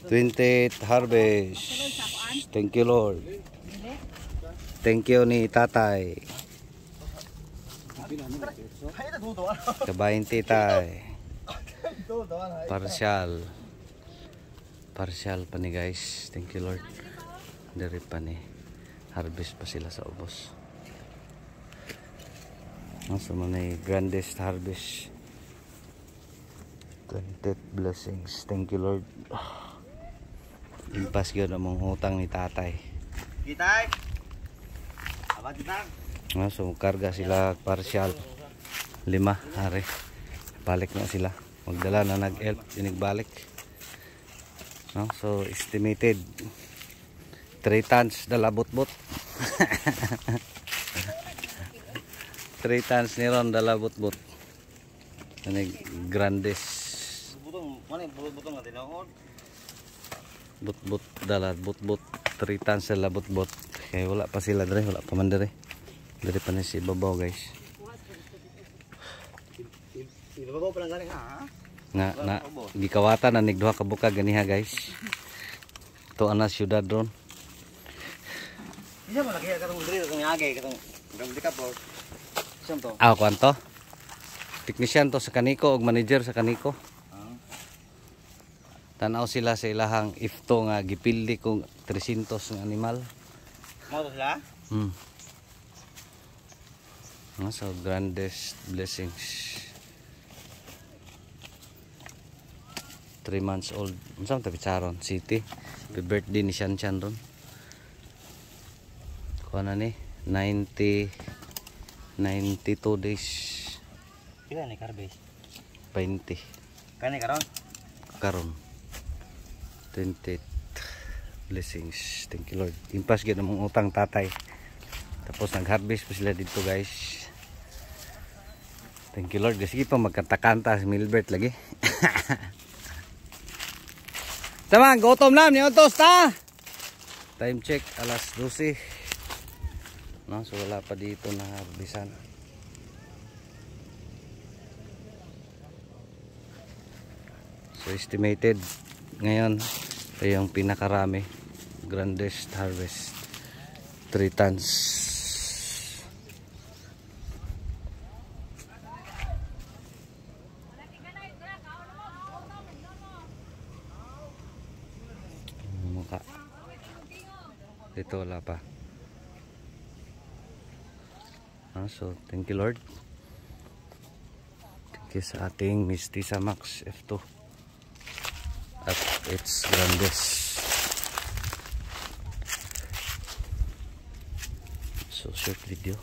20th harvest. Thank you Lord. Thank you ni tatay. Kabayin titay. Partial pa ni guys. Thank you Lord. Dari pa ni harvest pa sila sa ubos. So manay grandest harvest. 20th blessings. Thank you Lord. Impas yun ang mga utang ni tatay. Kitay. Abad kitang. So karga sila partial. 5 hari. Balik na sila. Magdala na nag-elp. Balik. No? So estimated 3 tons dala bot-bot. 3 tons ni ron dala bot-bot. Ano grandest. Butong, mana butong natin ako? Bot-bot dala bot-bot. 3 tons dala bot-bot. Kaya wala pa sila dere, wala pa man dere. Dere pa na si babaw guys. Ibabaw pa lang galing ha? Na gikawatan na nigduha ka buka ganiha guys. To ana syudad ron. Isa man lagi katong diri katong agay katong dikap po. Saan to? Kwanto? Technician to sa kaniko og manager sa kaniko. Tanaw sila sa ilahang ifto nga gipildi kong 300 ng animal. Mo to sila? So grandest blessings. 3 months old. Unsang tabi Charon City. Happy birthday ni Shan Chan ron. Kuha na ni 92 days. Pila ni karbes? 20. Kani karon? Karon. 20 blessings. Thank you Lord. Impas gyud among utang tatay. Tapos nag-harvest pa sila dito guys. Thank you Lord. Sige pa magkanta-kanta si Milbert lagi. Tama, gutom na ni utos ta. Time check alas 12. No, so wala pa dito na harbisan. So estimated ngayon ito yung pinakarami, grandest harvest, 3 tons. Mukha dito wala pa. So thank you Lord. Thank you sa ating Mistisa Max F2 at its grandest. So short video.